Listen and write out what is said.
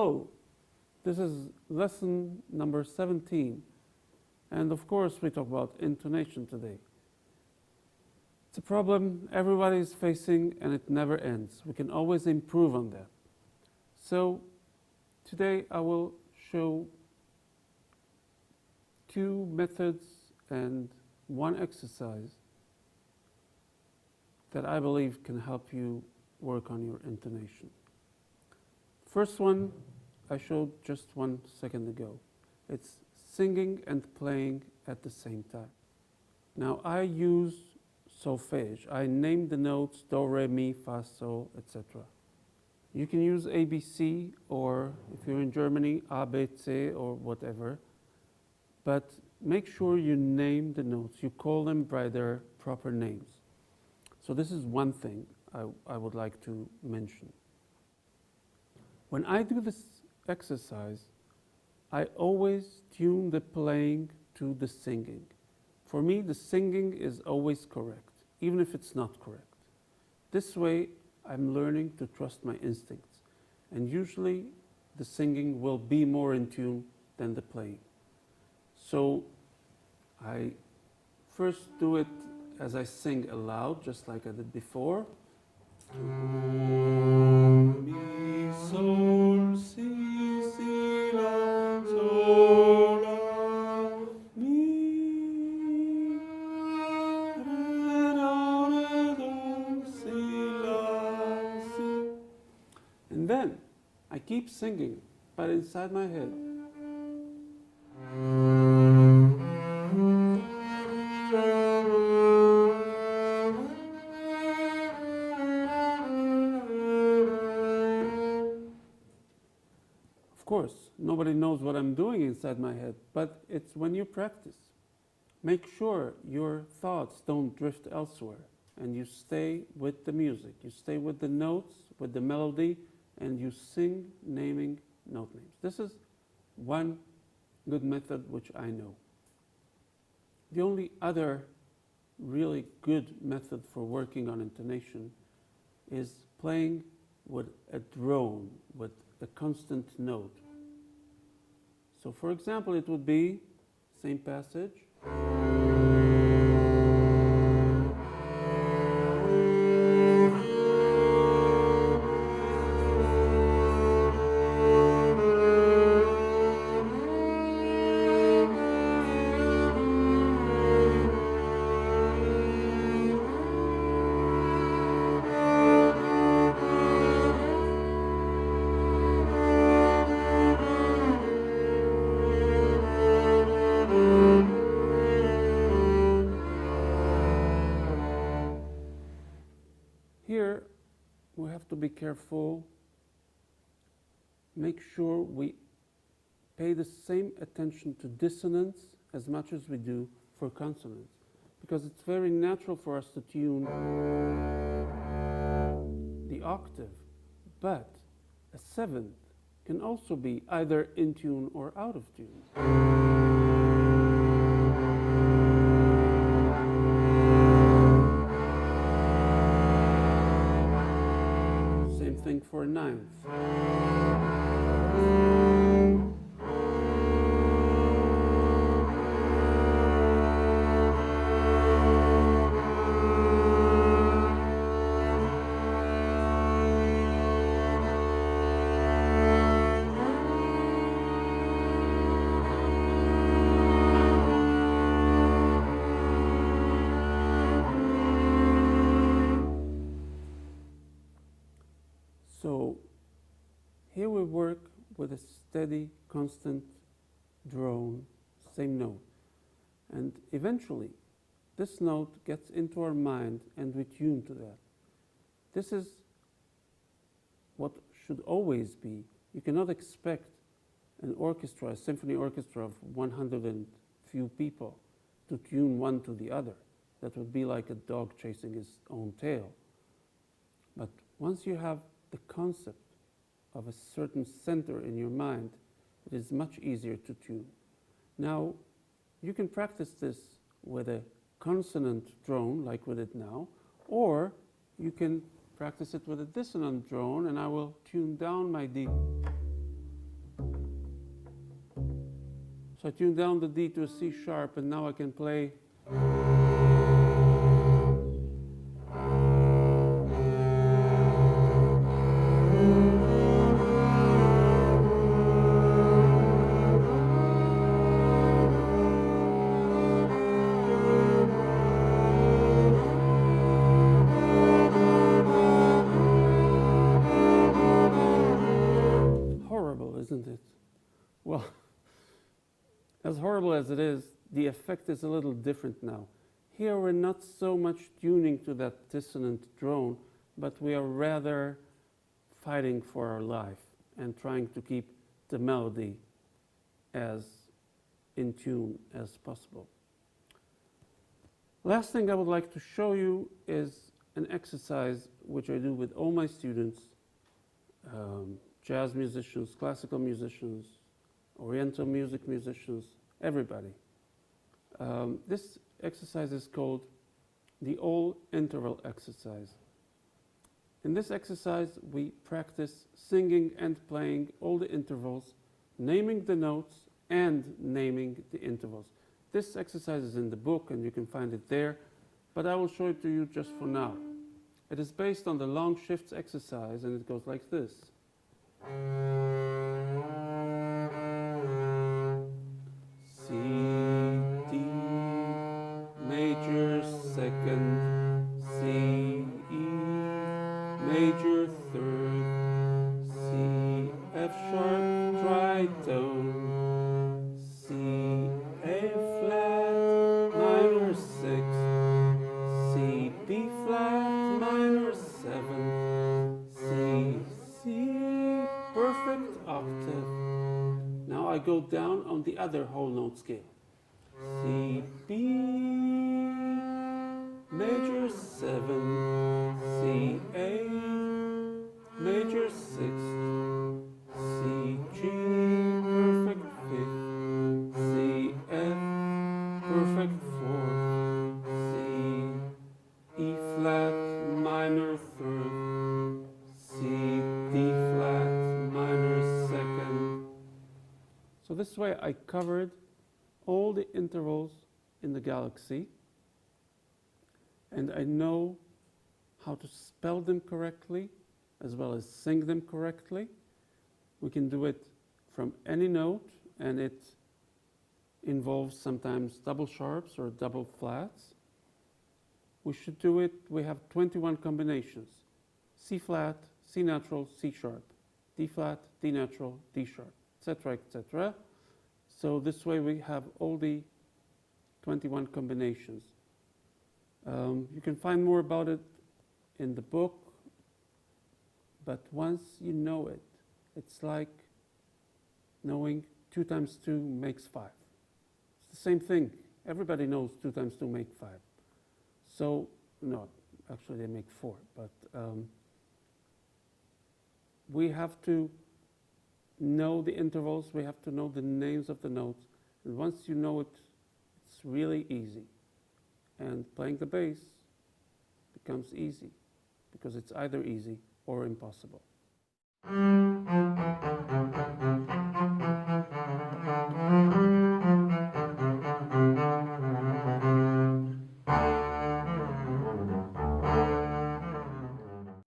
Hello, this is lesson number 17, and of course we talk about intonation today. It's a problem everybody is facing and it never ends. We can always improve on that. So today I will show two methods and one exercise that I believe can help you work on your intonation. First one I showed just 1 second ago. It's singing and playing at the same time. Now I use solfege. I name the notes do, re, mi, fa, sol, etc. You can use ABC, or if you're in Germany, A, B, C, or whatever. But make sure you name the notes. You call them by their proper names. So this is one thing I would like to mention. When I do this exercise, I always tune the playing to the singing. For me, the singing is always correct, even if it's not correct. This way, I'm learning to trust my instincts. And usually, the singing will be more in tune than the playing. So, I first do it as I sing aloud, just like I did before. Do, mi, sol, si, si, la, sol, la, mi, re, do, si, la, si. And then I keep singing, but inside my head. Of course, nobody knows what I'm doing inside my head, but it's when you practice. Make sure your thoughts don't drift elsewhere and you stay with the music. You stay with the notes, with the melody, and you sing naming note names. This is one good method which I know. The only other really good method for working on intonation is playing with a drone, with a constant note. So for example, it would be same passage. Here, we have to be careful, make sure we pay the same attention to dissonance as much as we do for consonants, because it's very natural for us to tune the octave, but a seventh can also be either in tune or out of tune. For a ninth. So here we work with a steady, constant drone, same note. And eventually, this note gets into our mind and we tune to that. This is what should always be. You cannot expect an orchestra, a symphony orchestra of 100 and few people to tune one to the other. That would be like a dog chasing his own tail. But once you have the concept of a certain center in your mind, it is much easier to tune. Now, you can practice this with a consonant drone, like with it now, or you can practice it with a dissonant drone, and I will tune down my D So I tune down the D to a C sharp, and now I can play. Horrible, isn't it? Well, as horrible as it is, the effect is a little different now. Here we're not so much tuning to that dissonant drone, but we are rather fighting for our life and trying to keep the melody as in tune as possible. Last thing I would like to show you is an exercise which I do with all my students, jazz musicians, classical musicians, Oriental music musicians, everybody. This exercise is called the all interval exercise. In this exercise, we practice singing and playing all the intervals, naming the notes and naming the intervals. This exercise is in the book and you can find it there, but I will show it to you just for now. It is based on the long shifts exercise and it goes like this. C, D, major second, C, E, major third, C, F sharp tritone, C, A flat minor sixth, C, B flat minor seventh, C, perfect octave. Now I go down on the other whole note scale. C, B, major 7, C, A, major 6, C, G, perfect 5th, C, F, perfect 4th, C, E flat minor 3rd, C, D flat minor 2nd. So this way I covered all the intervals in the galaxy, and I know how to spell them correctly as well as sing them correctly. We can do it from any note, and it involves sometimes double sharps or double flats. We should do it, we have 21 combinations. C flat, C natural, C sharp, D flat, D natural, D sharp, etc., etc. So this way we have all the 21 combinations. You can find more about it in the book, but once you know it, it's like knowing 2 times 2 makes 5. It's the same thing. Everybody knows 2 times 2 make 5. So, no, actually they make 4, but we have to know the intervals, we have to know the names of the notes, and once you know it, it's really easy. And playing the bass becomes easy, because it's either easy or impossible.